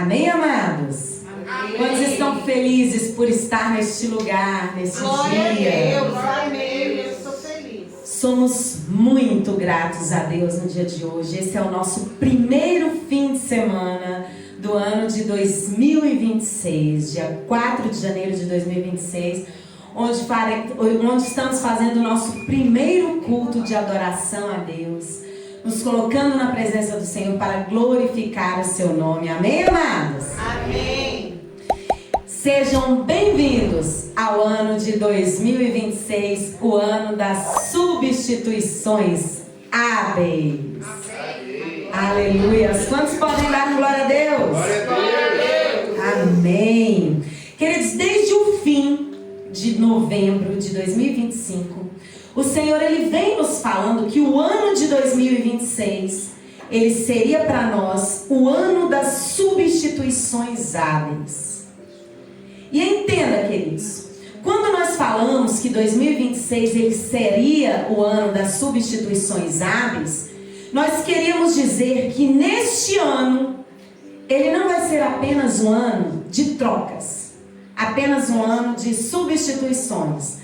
Amém, amados? Amém. Quantos estão felizes por estar neste lugar, neste Glória dia? a Deus, amém, eu sou feliz. Somos muito gratos a Deus no dia de hoje. Esse é o nosso primeiro fim de semana do ano de 2026, dia 4 de janeiro de 2026, onde estamos fazendo o nosso primeiro culto de adoração a Deus, nos colocando na presença do Senhor para glorificar o seu nome. Amém, amados? Amém. Sejam bem-vindos ao ano de 2026, o ano das substituições hábeis. Aleluia. Quantos podem dar glória a Deus? Glória a Deus. Amém. Queridos, desde o fim de novembro de 2025, o Senhor ele vem nos falando que o ano de 2026 ele seria para nós o ano das substituições hábeis. E entenda, queridos, quando nós falamos que 2026 ele seria o ano das substituições hábeis, nós queríamos dizer que neste ano ele não vai ser apenas um ano de trocas, apenas um ano de substituições,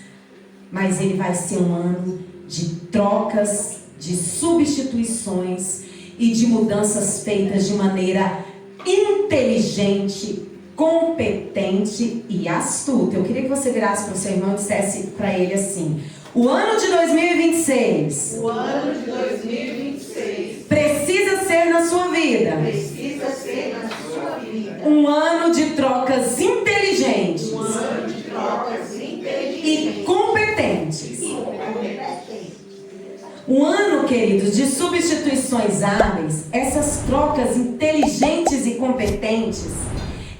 mas ele vai ser um ano de trocas, de substituições e de mudanças feitas de maneira inteligente, competente e astuta. Eu queria que você virasse para o seu irmão e dissesse para ele assim: o ano de 2026, O ano de 2026 precisa ser na sua vida precisa ser na sua vida um ano de trocas inteligentes um ano de trocas e inteligentes competentes. e competentes. Um ano, queridos, de substituições hábeis. Essas trocas inteligentes e competentes,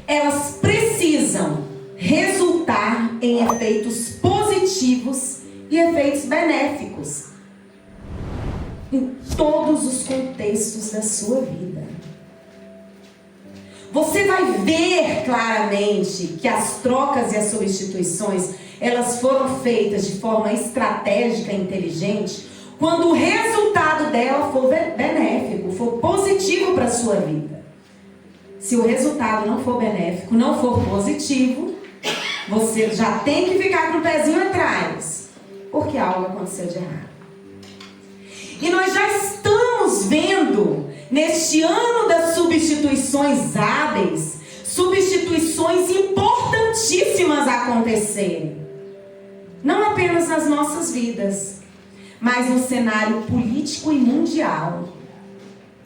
elas precisam resultar em efeitos positivos e efeitos benéficos em todos os contextos da sua vida. Você vai ver claramente que as trocas e as substituições, elas foram feitas de forma estratégica e inteligente quando o resultado dela for benéfico, for positivo para a sua vida. Se o resultado não for benéfico, não for positivo, você já tem que ficar com o pezinho atrás, porque algo aconteceu de errado. E nós já estamos vendo, neste ano das substituições hábeis, substituições importantíssimas acontecerem. Não apenas nas nossas vidas, mas no cenário político e mundial.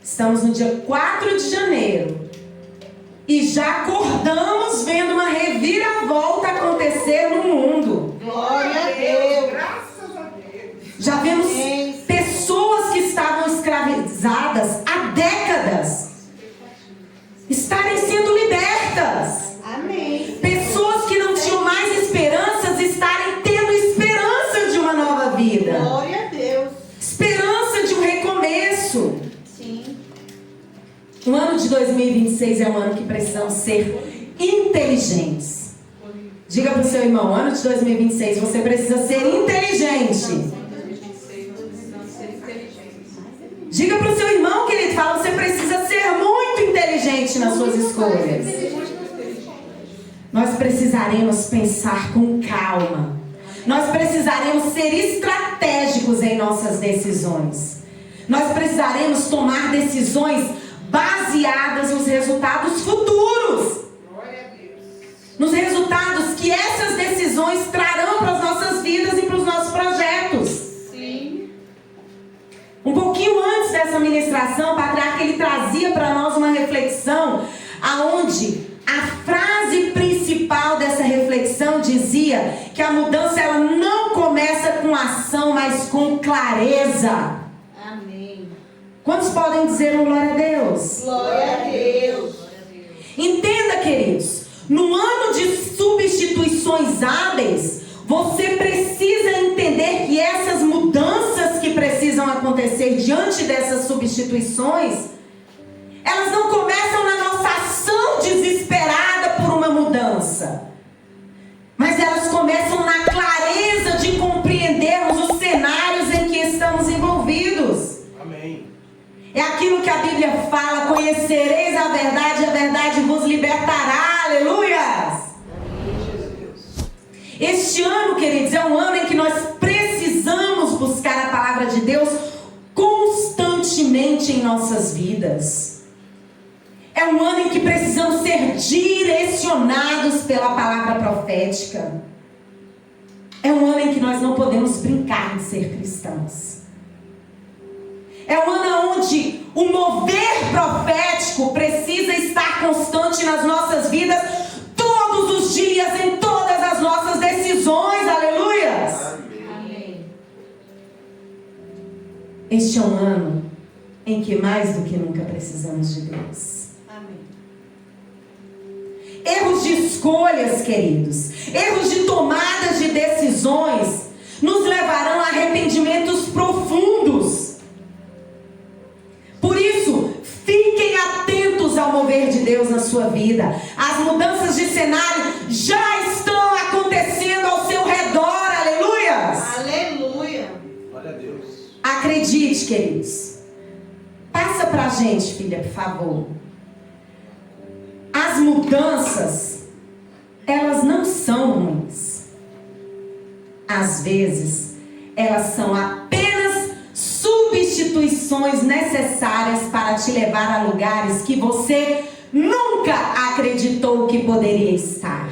Estamos no dia 4 de janeiro. E já acordamos vendo uma reviravolta acontecer no mundo. Glória a Deus. Graças a Deus. Já vemos pessoas que estavam escravizadas há décadas estarem sendo libertas. Amém. Pessoas que não tinham mais esperanças estarem tendo esperança de uma nova vida. Glória a Deus. Esperança de um recomeço. Sim. O ano de 2026 é um ano que precisamos ser inteligentes. Diga para o seu irmão: o ano de 2026 você precisa ser inteligente. Diga para o seu irmão, querido, fala: você precisa ser muito inteligente nas suas escolhas. Nós precisaremos pensar com calma. Nós precisaremos ser estratégicos em nossas decisões. Nós precisaremos tomar decisões baseadas nos resultados futuros. Nos resultados que essas decisões trarão para as nossas vidas e para os nossos projetos. Sim. Um pouquinho antes dessa ministração, o patriarca ele trazia para nós uma reflexão aonde a frase principal dessa reflexão dizia que a mudança ela não começa com ação, mas com clareza. Amém. Quantos podem dizer um glória a Deus? Glória a Deus. Entenda, queridos, no ano de substituições hábeis, você precisa entender que essas mudanças que precisam acontecer diante dessas substituições, elas não começam na nossa ação desesperada por uma mudança, mas elas começam na clareza de compreendermos os cenários em que estamos envolvidos. Amém. É aquilo que a Bíblia fala: conhecereis a verdade vos queridos, é um ano em que nós precisamos buscar a palavra de Deus constantemente em nossas vidas. É um ano em que precisamos ser direcionados pela palavra profética. É um ano em que nós não podemos brincar de ser cristãos. É um ano onde o mover profético precisa estar constante nas nossas vidas, todos os dias, em todas as nossas decisões. Aleluias! Amém. Este é um ano em que mais do que nunca precisamos de Deus. Amém. Erros de escolhas, queridos, erros de tomadas de decisões nos levarão a arrependimentos profundos. Por isso, fiquem atentos ao mover de Deus na sua vida. As mudanças de cenário já estão acontecendo ao seu redor. Aleluias! Aleluia. Glória a Deus. Acredite, queridos. Passa pra gente, filha, por favor. As mudanças, elas não são ruins. Às vezes, elas são apenas substituições necessárias para te levar a lugares que você nunca acreditou que poderia estar.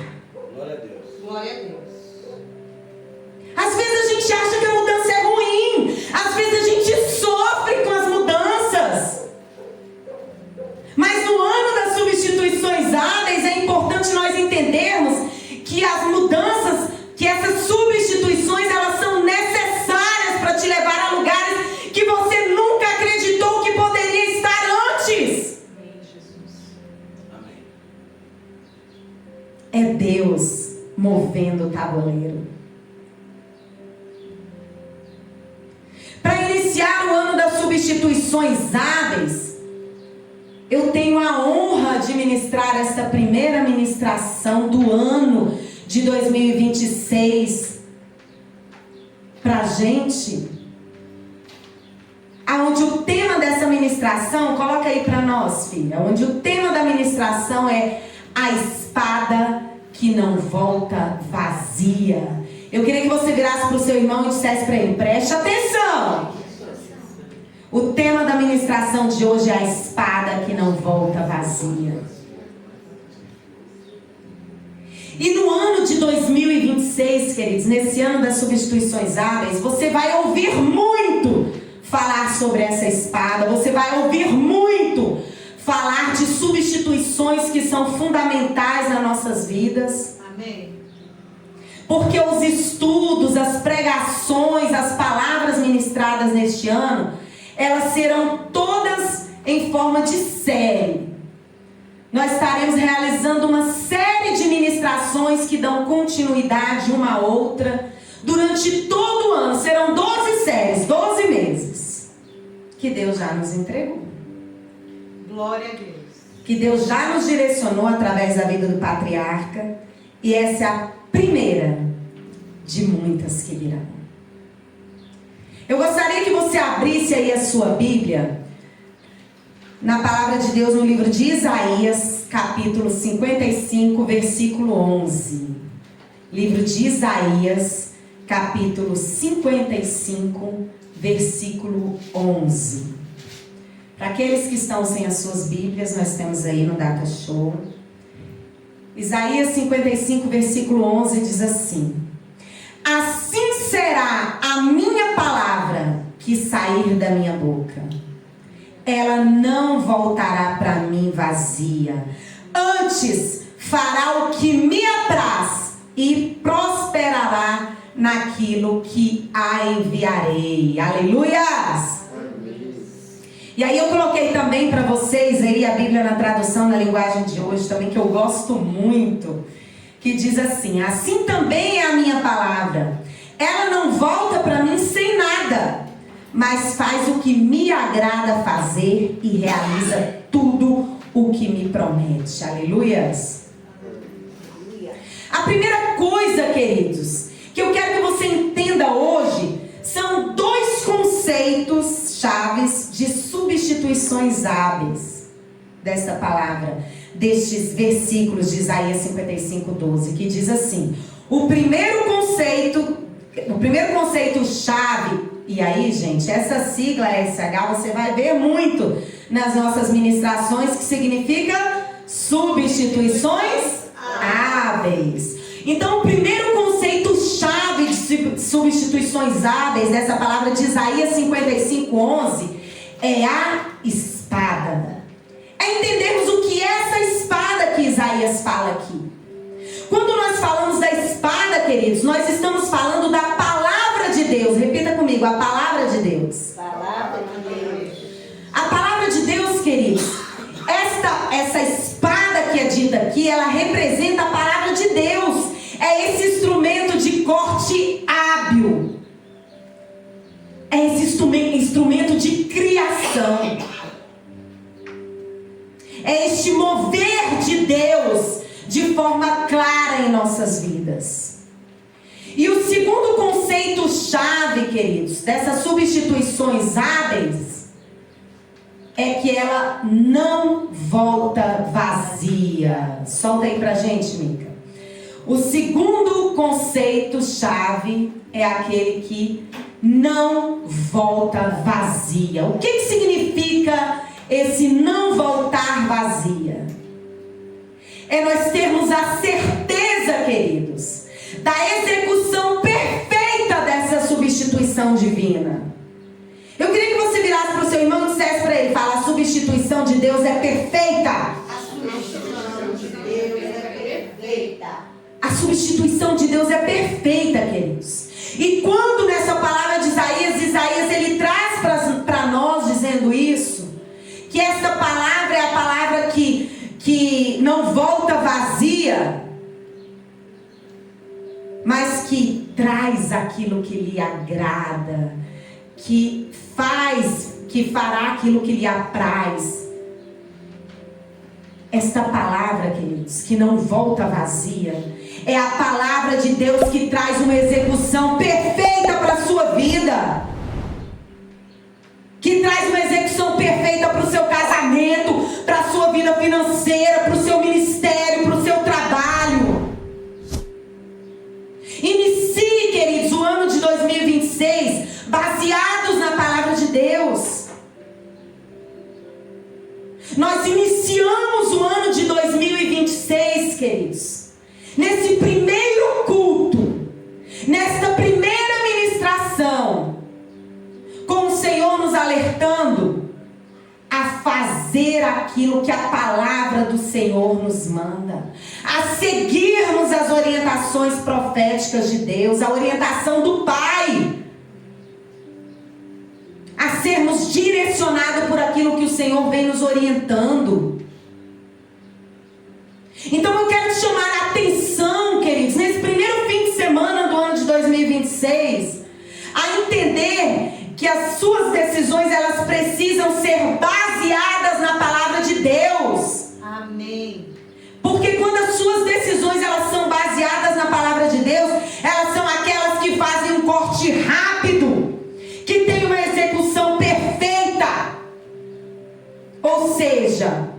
Glória a Deus. Glória a Deus. Às vezes a gente acha que a mudança é ruim. Às vezes a gente sofre com as mudanças. Mas no ano das substituições hábeis é importante nós entendermos que as mudanças, que essas substituições, elas são necessárias para te levar a lugares que você nunca acreditou que poderia estar antes. Amém, Jesus. Amém. É Deus movendo o tabuleiro. Para iniciar o ano das substituições hábeis, eu tenho a honra de ministrar esta primeira ministração do ano de 2026 para a gente, aonde o tema dessa ministração, coloca aí para nós, filha, onde o tema da ministração é a espada que não volta vazia. Eu queria que você virasse para o seu irmão e dissesse para ele: preste atenção. O tema da ministração de hoje é a espada que não volta vazia. E no ano de 2026, queridos, nesse ano das substituições hábeis, você vai ouvir muito falar sobre essa espada. Você vai ouvir muito falar de substituições que são fundamentais nas nossas vidas. Amém. Porque os estudos, as pregações, as palavras ministradas neste ano, elas serão todas em forma de série. Nós estaremos realizando uma série de ministrações que dão continuidade uma à outra durante todo o ano. Serão 12 séries, 12 meses, que Deus já nos entregou. Glória a Deus. Que Deus já nos direcionou através da vida do patriarca. E essa é a primeira de muitas que virão. Eu gostaria que você abrisse aí a sua Bíblia na palavra de Deus no livro de Isaías, capítulo 55, versículo 11. Livro de Isaías, capítulo 55, versículo 11. Para aqueles que estão sem as suas Bíblias, nós temos aí no Data Show. Isaías 55, versículo 11 diz assim: assim será a minha palavra que sair da minha boca. Ela não voltará para mim vazia. Antes fará o que me apraz e prosperará naquilo que a enviarei. Aleluias! E aí eu coloquei também para vocês aí a Bíblia na tradução, na linguagem de hoje também, que eu gosto muito, que diz assim: assim também é a minha palavra. Ela não volta para mim sem nada, mas faz o que me agrada fazer e realiza tudo o que me promete. Aleluias! A primeira coisa, queridos, que eu quero que você entenda hoje são dois conceitos chaves de substituições hábeis dessa palavra, destes versículos de Isaías 55, 12, que diz assim: O primeiro conceito chave, e aí, gente, essa sigla SH você vai ver muito nas nossas ministrações, que significa substituições hábeis. Então, o primeiro conceito chave de substituições hábeis dessa palavra de Isaías 55:11 é a espada. É entendermos o que é essa espada que Isaías fala aqui. Quando nós falamos da espada, queridos, nós estamos falando da palavra de Deus. Repita comigo, a palavra de Deus. Palavra de Deus. A palavra de Deus, queridos, essa espada que é dita aqui, ela representa a palavra de Deus. É esse instrumento de corte hábil. É esse instrumento de criação. É este mover de Deus de forma clara em nossas vidas. E o segundo conceito chave, queridos, dessas substituições hábeis é que ela não volta vazia. Solta aí pra gente, Mica. O segundo conceito chave é aquele que não volta vazia. O que significa esse não voltar vazia? É nós termos a certeza, queridos, da execução perfeita dessa substituição divina. Eu queria que você virasse para o seu irmão e dissesse para ele, fala, a substituição de Deus é perfeita. A substituição de Deus é perfeita. A substituição de Deus é perfeita, queridos. E quando nessa palavra de Isaías ele traz para nós dizendo isso, que essa palavra é a palavra que não volta vazia, mas que traz aquilo que lhe agrada, que fará aquilo que lhe apraz. Esta palavra, queridos, que não volta vazia, é a palavra de Deus que traz uma execução perfeita para a sua vida, que traz uma execução perfeita para o seu casamento, para a sua vida financeira, para o seu ministério, para o seu trabalho. Inicie, queridos, o ano de 2026 baseados na palavra de Deus. Nós iniciamos o ano de 2026, queridos, nesse primeiro culto, nesta primeira ministração, com o Senhor nos alertando a fazer aquilo que a palavra do Senhor nos manda, a seguirmos as orientações proféticas de Deus, a orientação do Pai, a sermos direcionados por aquilo que o Senhor vem nos orientando. Então eu quero te chamar a atenção, queridos, nesse primeiro fim de semana do ano de 2026, a entender que as suas decisões, elas precisam ser baseadas na palavra de Deus. Amém. Porque quando as suas decisões, elas são baseadas na palavra de Deus, elas são aquelas que fazem um corte rápido, que tem uma execução perfeita. Ou seja,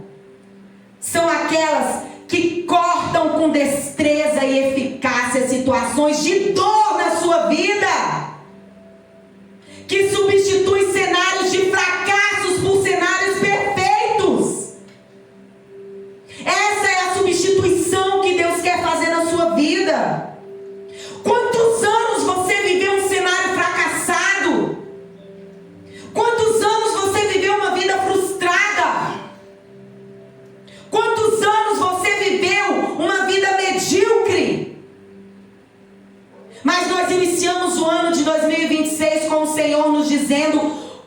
são aquelas que cortam com destreza e eficácia situações de dor na sua vida, que substitui cenários de fracassos por cenários perfeitos. Essa é a substituição que Deus quer fazer na sua vida. Quantos anos você viveu um cenário fracassado? Quantos anos você viveu uma vida frustrada? Quantos anos você viveu uma vida medíocre? Mas nós iniciamos o ano de 2026 com o Senhor nos dizendo: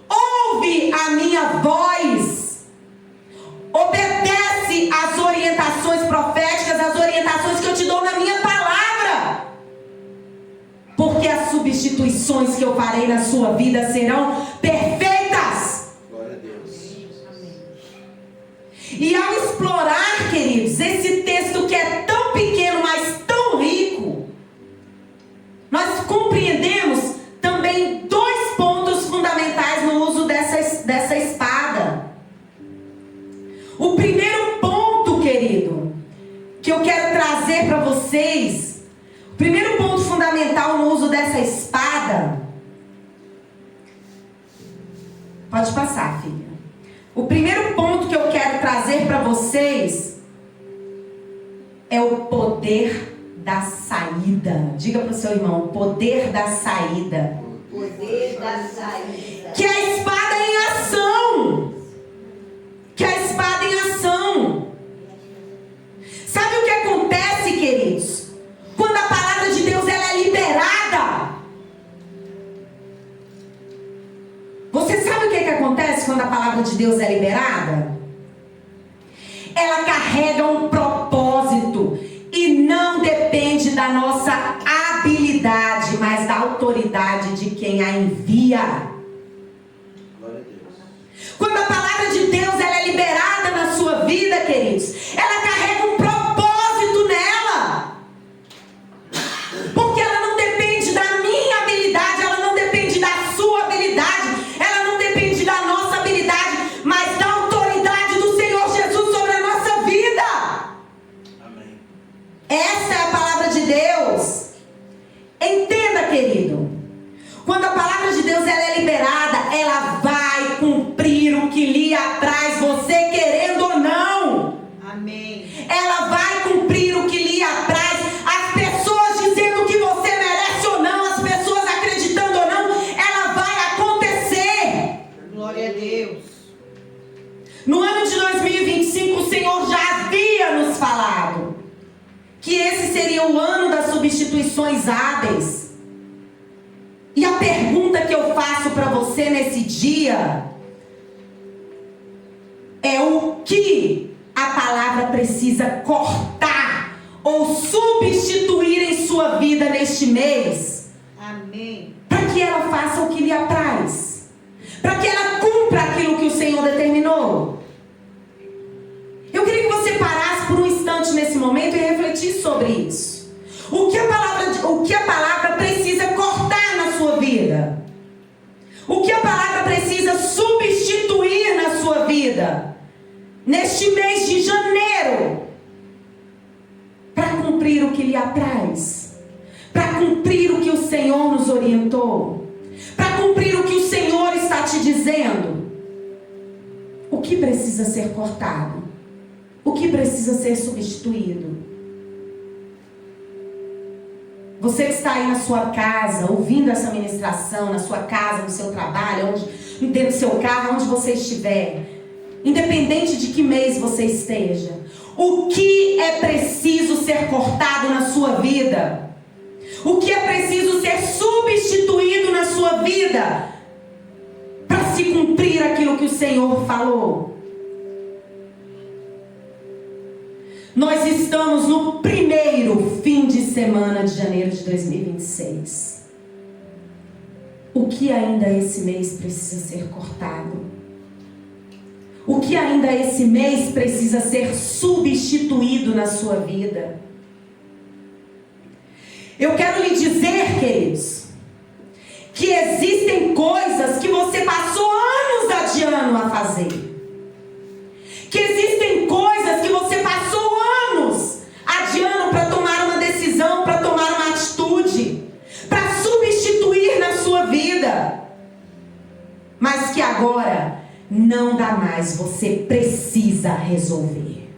ouve a minha voz, obedece às orientações proféticas, às orientações que eu te dou na minha palavra, porque as substituições que eu farei na sua vida serão perfeitas. Glória a Deus. E ao explorar, queridos, esse texto que é tão pequeno, mas tão rico, nós compreendemos também dois pontos fundamentais no uso dessa espada. O primeiro ponto, querido, que eu quero trazer para vocês, Primeiro ponto fundamental no uso dessa espada. Pode passar, filha. O primeiro ponto que eu quero trazer para vocês é o poder da saída. Diga para o seu irmão, o poder da saída. Poder da saída. Que a espada é em ação. Que a espada é em ação. Sabe o que acontece, queridos? Quando a palavra de Deus ela é liberada. Você sabe o que acontece quando a palavra de Deus é liberada? Ela carrega um propósito e não depende da nossa habilidade, mas da autoridade de quem a envia. Glória a Deus. Quando a palavra de Deus ela é liberada na sua vida, queridos, ela carrega um propósito nela. Porque ela não depende da minha habilidade, ela não depende da sua habilidade, ela não depende da nossa habilidade, mas da autoridade do Senhor Jesus sobre a nossa vida. Amém. Essa é a palavra de Deus. Entenda, querido. Quando a palavra de Deus ela é liberada, ela vai cumprir o que lhe apraz, você querendo ou não. Amém. Ela vai cumprir o que lhe apraz. As pessoas dizendo que você merece ou não, as pessoas acreditando ou não, ela vai acontecer. Glória a Deus. No ano de 2025, o Senhor já havia nos falado que esse seria o ano das substituições hábeis. E a pergunta que eu faço para você nesse dia é: o que a palavra precisa cortar ou substituir em sua vida neste mês, Amém. para que ela faça o que lhe apraz, para que ela cumpra aquilo que o Senhor determinou? Eu queria que você parasse por um instante nesse momento e refletisse sobre isso. O que a palavra precisa cortar na sua vida? O que a palavra precisa substituir na sua vida neste mês de janeiro, para cumprir o que lhe apraz, para cumprir o que o Senhor nos orientou, para cumprir o que o Senhor está te dizendo? O que precisa ser cortado? O que precisa ser substituído? Você que está aí na sua casa, ouvindo essa ministração, na sua casa, no seu trabalho, dentro do seu carro, onde você estiver, independente de que mês você esteja, o que é preciso ser cortado na sua vida? O que é preciso ser substituído na sua vida para se cumprir aquilo que o Senhor falou? Nós estamos no primeiro fim de semana de janeiro de 2026. O que ainda esse mês precisa ser cortado? O que ainda esse mês precisa ser substituído na sua vida? Eu quero lhe dizer, queridos, que existem coisas que você passou anos adiando a fazer. Que existem coisas que você passou anos adiando para tomar uma decisão, para tomar uma atitude, para substituir na sua vida, mas que agora não dá mais, você precisa resolver.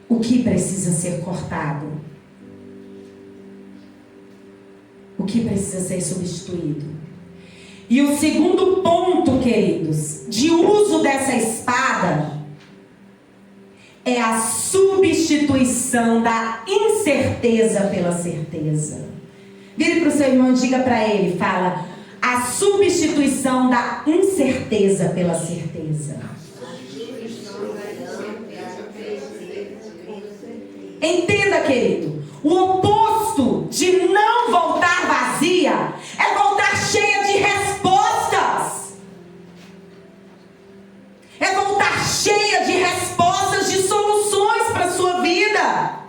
O que precisa ser cortado? O que precisa ser substituído? E o segundo ponto, queridos, de uso dessa espada é a substituição da incerteza pela certeza. Vire para o seu irmão e diga para ele, fala: a substituição da incerteza pela certeza. Entenda, querido, o oposto de não voltar vazia é voltar cheia de respostas. É voltar cheia de respostas, de soluções para a sua vida.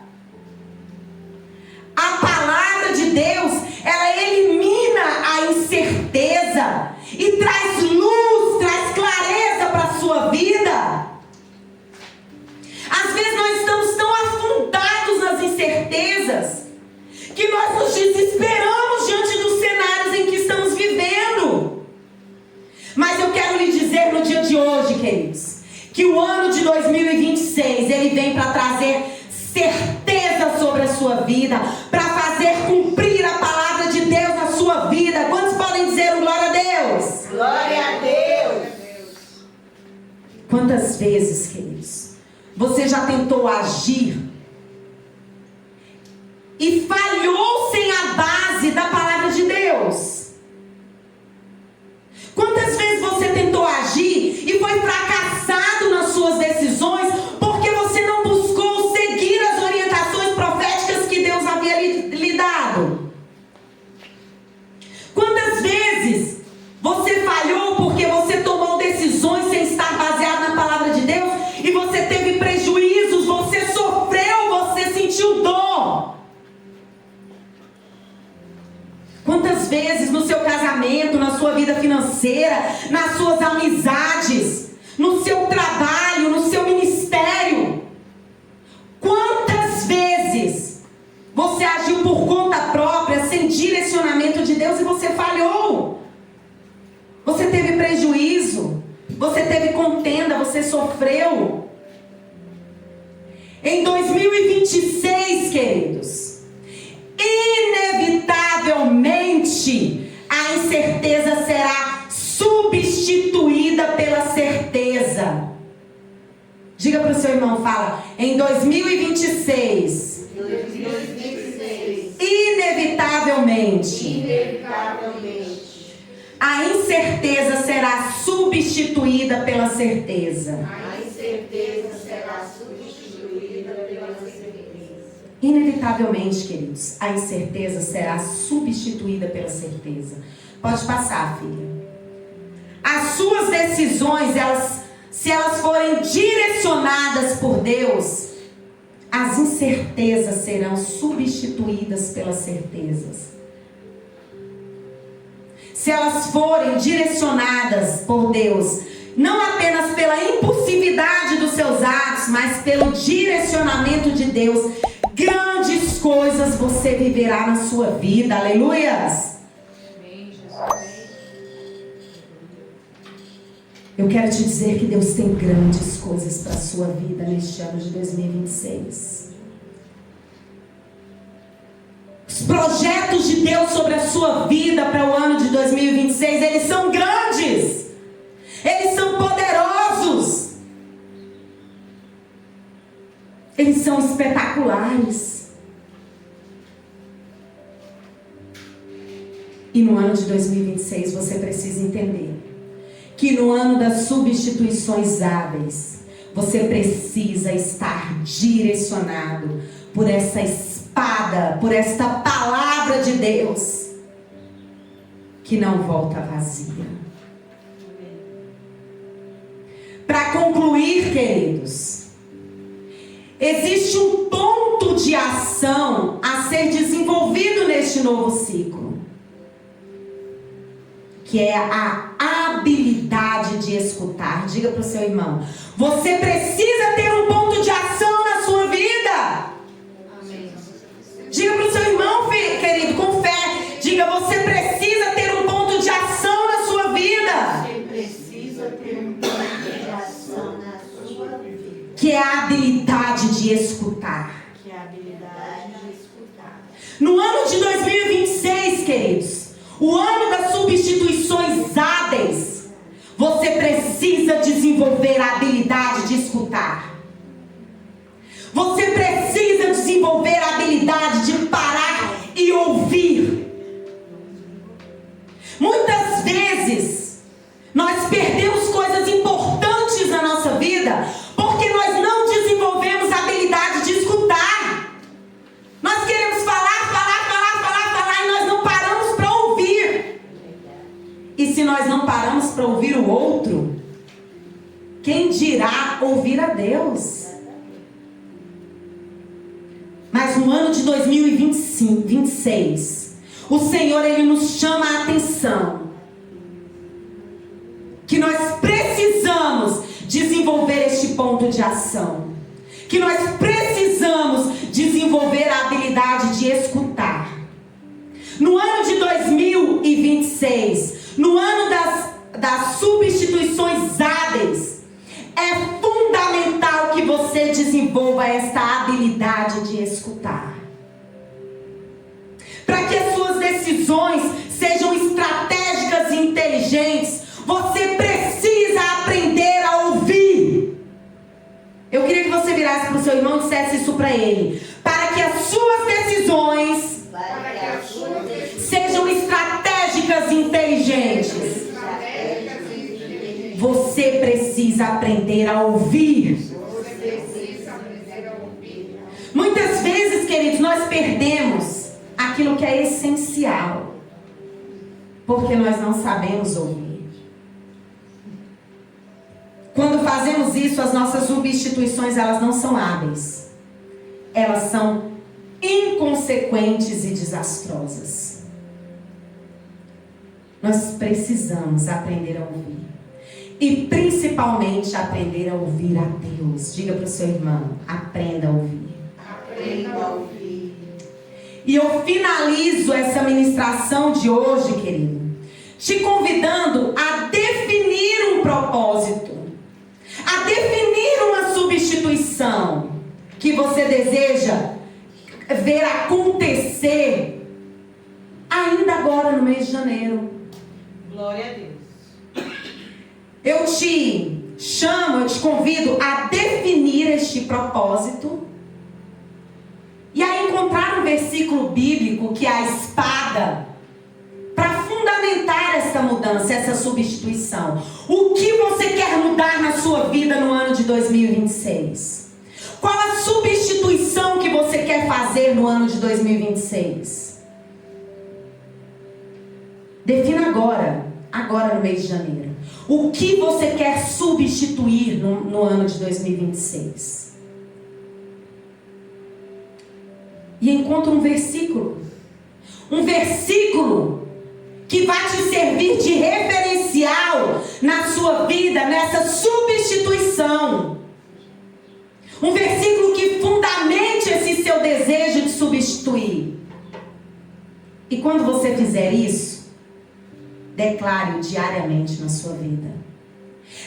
A palavra de Deus, ela elimina a incerteza e traz luz, traz clareza para a sua vida. Às vezes nós estamos tão afundados 2026, ele vem para trazer certeza sobre a sua vida, para fazer cumprir a palavra de Deus na sua vida. Quantos podem dizer um glória a Deus? Glória a Deus. Quantas vezes, queridos, você já tentou agir e falhou sem a base da palavra de Deus? Quantas vezes você tentou agir e foi fracassado nas suas decisões porque você não buscou seguir as orientações proféticas que Deus havia lhe dado? Quantas vezes você falhou porque você tomou decisões sem estar baseado na palavra de Deus e você teve prejuízos, você sofreu, você sentiu dor? Quantas vezes no seu casamento, na sua vida financeira, nas suas amizades, no seu trabalho, no seu ministério, quantas vezes você agiu por conta própria, sem direcionamento de Deus, e você falhou? Você teve prejuízo, você teve contenda, você sofreu. Em 2026, queridos, inevitavelmente a incerteza será substituída pela certeza. Diga para o seu irmão, fala, em 2026, inevitavelmente a incerteza será substituída pela certeza. A incerteza será substituída pela certeza. Inevitavelmente, queridos, a incerteza será substituída pela certeza. Pode passar, filha. As suas decisões, se elas forem direcionadas por Deus, as incertezas serão substituídas pelas certezas. Se elas forem direcionadas por Deus, não apenas pela impulsividade dos seus atos, mas pelo direcionamento de Deus, grandes coisas você viverá na sua vida. Aleluias! Eu quero te dizer que Deus tem grandes coisas para a sua vida neste ano de 2026. Os projetos de Deus sobre a sua vida para o ano de 2026, eles são grandes. Eles são poderosos. Eles são espetaculares. E no ano de 2026 você precisa entender que no ano das substituições hábeis, você precisa estar direcionado por essa espada, por esta palavra de Deus, que não volta vazia. Para concluir, queridos, existe um ponto de ação a ser desenvolvido neste novo ciclo, que é a habilidade de escutar. Diga para o seu irmão, você precisa ter um ponto de ação na sua vida. Amém. Diga para o seu irmão, querido, com fé. Diga, você precisa ter um ponto de ação na sua vida. Você precisa ter um ponto de ação na sua vida. Que é a habilidade de escutar. Que é a habilidade de escutar. No ano de 2026, queridos, o ano das substituições hábeis, você precisa desenvolver a habilidade de escutar. Você precisa desenvolver a habilidade de parar e ouvir. Muitas vezes, nós perdemos coisas importantes na nossa vida porque nós não desenvolvemos a habilidade de escutar. Nós queremos falar e nós não paramos para ouvir. E se nós não paramos para ouvir o outro, quem dirá ouvir a Deus? Mas no ano de 2026, o Senhor, Ele nos chama a atenção que nós precisamos desenvolver este ponto de ação, que nós precisamos desenvolver a habilidade de escutar. No ano de 2026, no ano das substituições hábeis, é fundamental fundamental que você desenvolva esta habilidade de escutar. Para que as suas decisões sejam estratégicas e inteligentes, você precisa aprender a ouvir. Eu queria que você virasse para o seu irmão e dissesse isso para ele. Para que as suas decisões sejam estratégicas e inteligentes, você precisa aprender a ouvir. Muitas vezes, queridos, nós perdemos aquilo que é essencial, porque nós não sabemos ouvir. Quando fazemos isso, as nossas substituições, elas não são hábeis. Elas são inconsequentes e desastrosas. Nós precisamos aprender a ouvir. E principalmente aprender a ouvir a Deus. Diga para o seu irmão: aprenda a ouvir. Aprenda a ouvir. E eu finalizo essa ministração de hoje, querido, te convidando a definir um propósito, a definir uma substituição que você deseja ver acontecer ainda agora no mês de janeiro. Glória a Deus. Eu te chamo, eu te convido a definir este propósito e a encontrar um versículo bíblico que é a espada para fundamentar essa mudança, essa substituição. O que você quer mudar na sua vida no ano de 2026? Qual a substituição que você quer fazer no ano de 2026? Defina agora no mês de janeiro. O que você quer substituir no ano de 2026? E encontra um versículo que vai te servir de referencial na sua vida, nessa substituição. Um versículo que fundamente esse seu desejo de substituir. E quando você fizer isso, declare-o diariamente na sua vida.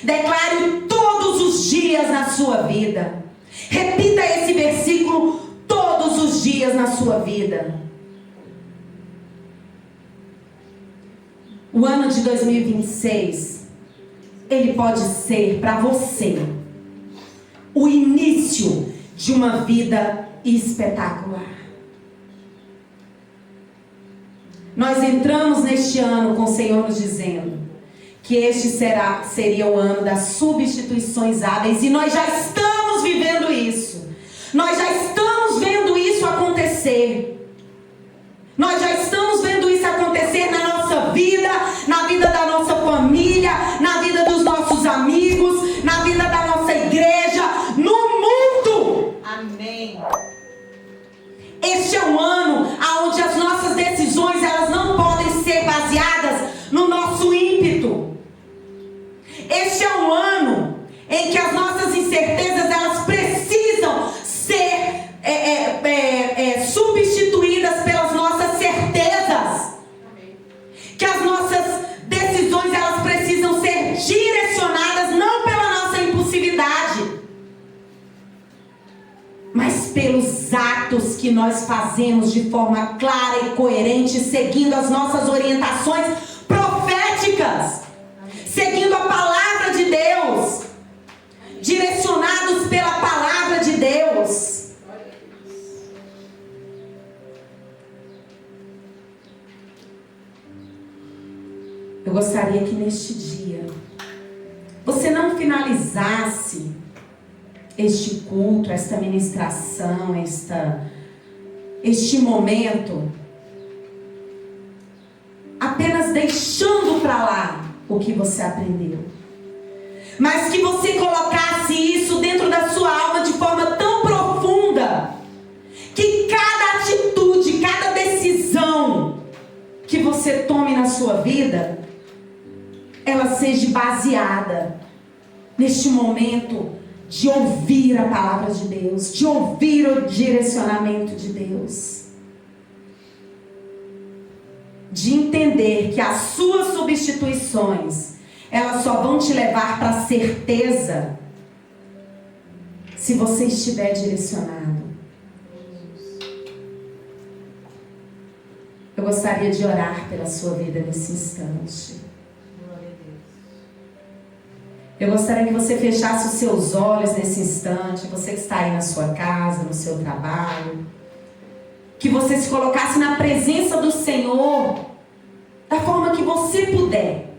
Declare-o todos os dias na sua vida. Repita esse versículo todos os dias na sua vida. O ano de 2026, ele pode ser para você o início de uma vida espetacular. Nós entramos neste ano com o Senhor nos dizendo que este seria o ano das substituições hábeis, e nós já estamos vivendo isso. Nós já estamos vendo isso acontecer. Nós já estamos vendo isso acontecer na nossa vida, na vida da nossa família, na vida dos nossos amigos, na vida da nossa igreja, no mundo. Amém. Este é um ano onde as nossas decisões, elas não podem ser baseadas no nosso ímpeto. Este é um ano em que as nossas incertezas, elas precisam ser substituídas pelas nossas certezas. Que as nossas decisões, elas precisam ser direcionadas não pela nossa impulsividade, mas pelos atos que nós fazemos de forma clara e coerente, seguindo as nossas orientações proféticas, seguindo a palavra de Deus, direcionados pela palavra de Deus. Eu gostaria que neste dia você não finalizasse este culto, esta ministração, este momento apenas deixando para lá o que você aprendeu, mas que você colocasse isso dentro da sua alma de forma tão profunda que cada atitude, cada decisão que você tome na sua vida, ela seja baseada neste momento de ouvir a palavra de Deus, de ouvir o direcionamento de Deus, de entender que as suas substituições, elas só vão te levar para a certeza se você estiver direcionado. Eu gostaria de orar pela sua vida nesse instante. Eu gostaria que você fechasse os seus olhos nesse instante, você que está aí na sua casa, no seu trabalho. Que você se colocasse na presença do Senhor, da forma que você puder.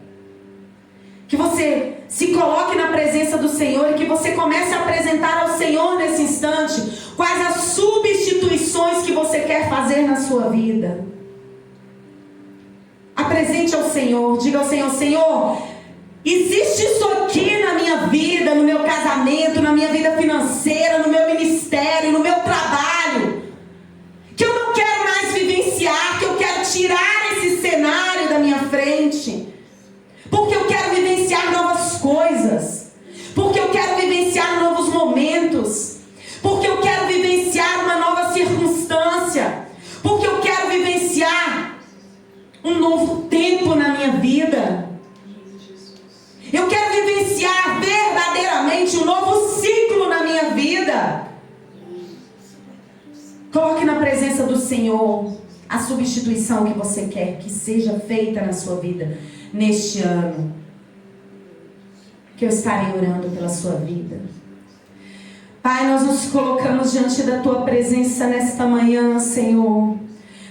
Que você se coloque na presença do Senhor e que você comece a apresentar ao Senhor nesse instante quais as substituições que você quer fazer na sua vida. Apresente ao Senhor, diga ao Senhor: Senhor, existe isso aqui na minha vida, no meu casamento, na minha vida financeira, no meu ministério, no meu trabalho, que eu não quero mais vivenciar, que eu quero tirar esse cenário da minha frente, porque eu quero vivenciar novas coisas, porque eu quero vivenciar novos momentos, porque eu quero vivenciar uma nova circunstância, porque eu quero vivenciar um novo tempo na minha vida. Eu quero vivenciar verdadeiramente um novo ciclo na minha vida. Coloque na presença do Senhor a substituição que você quer que seja feita na sua vida neste ano. Que eu estarei orando pela sua vida. Pai, nós nos colocamos diante da tua presença nesta manhã, Senhor,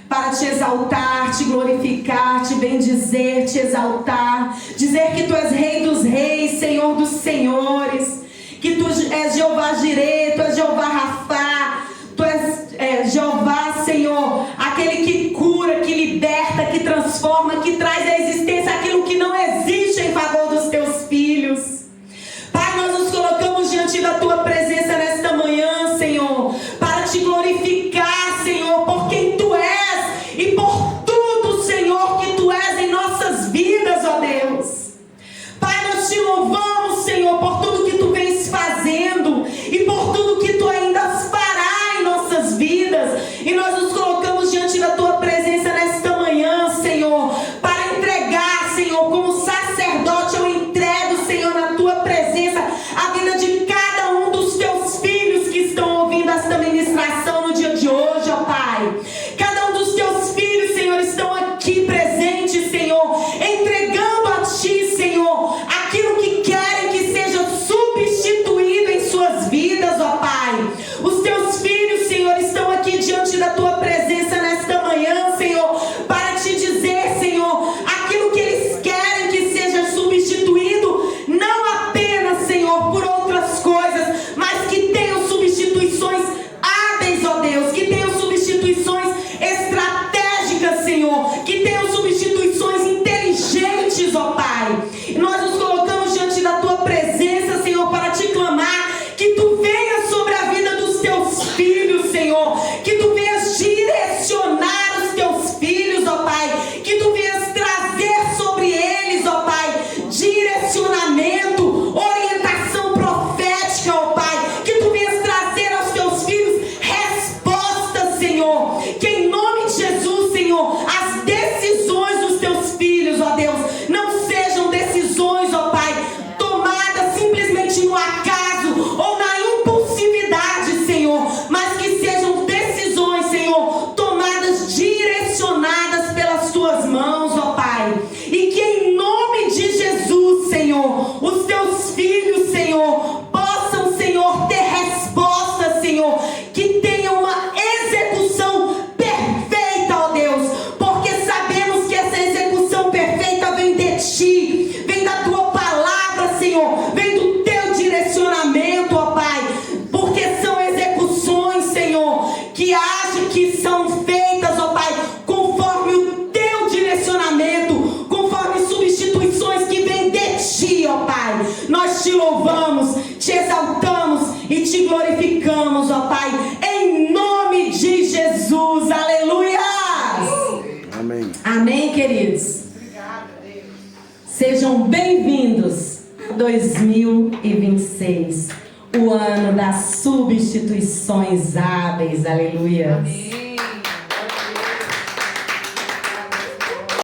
para te exaltar, te glorificar, te bendizer, te exaltar, dizer que tu és Rei dos reis, Senhor dos senhores, que tu és Jeová Jireh, tu és Jeová Rafá, tu és Jeová, Senhor, aquele que cura, que liberta, que transforma, que traz à existência aquilo que não existe em favor dos teus filhos. Pai, nós nos colocamos diante da tua presença nesta manhã, Senhor, para te glorificar, Senhor, por quem tu és e por tudo, Senhor, que tu és em nossas vidas, ó Deus. Pai, nós te louvamos, Senhor, por tudo que tu vens fazendo e por tudo que tu ainda fará em nossas vidas. E nós nos colocamos diante da tua presença nesta manhã, Senhor, para entregar, Senhor, como sacerdote, eu entrego, Senhor, na tua presença a vida de cada um dos teus filhos que estão ouvindo esta ministração no dia de hoje, ó Pai. Cada um dos teus filhos, Senhor, estão aqui presentes, Senhor, entregando a ti, Senhor, aquilo que querem que seja substituído em suas vidas, ó Pai. Os teus filhos, Senhor, estão aqui diante da tua presença nesta manhã, Senhor, para te dizer, Senhor, aquilo que eles querem que seja substituído, não apenas, Senhor, por outras coisas, mas que tenham substituições hábeis, ó Deus, que tenham substituições estratégicas, Senhor, que tenham substituições inteligentes, ó Pai. E nós nos colocamos diante da tua presença, Senhor, para te clamar que tu venhas sobre a vida dos teus filhos, Senhor, que tu venhas direcionar os teus filhos, ó Pai, que tu venhas trazer sobre eles, ó Pai, direcionamento, orientação profética, ó Pai, que tu venhas trazer aos teus filhos respostas, Senhor, que em nome de Jesus, Senhor, as decisões dos teus filhos, ó Deus, não sejam decisões, ó Pai, tomadas simplesmente no acaso ou na impulsividade, Senhor, mas que sejam decisões, Senhor, tomadas, direcionadas pelas tuas mãos, ó Pai, e que em nome de Jesus, Senhor, os teus filhos, Senhor, possam, Senhor, ter respostas, Senhor, que tenham uma execução perfeita, ó Deus, porque sabemos que essa execução perfeita vem de ti, vem da tua palavra, Senhor, vem do teu direcionamento, ó Pai, porque são execuções, Senhor, que agem, que são feitas, ó Pai, conforme o teu direcionamento, conforme substituições que vêm de ti, ó Pai. Nós te louvamos, te exaltamos e te glorificamos, ó Pai, em nome de Jesus, aleluia! Amém. Amém, queridos? Sejam bem-vindos a 2026, o ano das substituições hábeis, aleluia. Amém.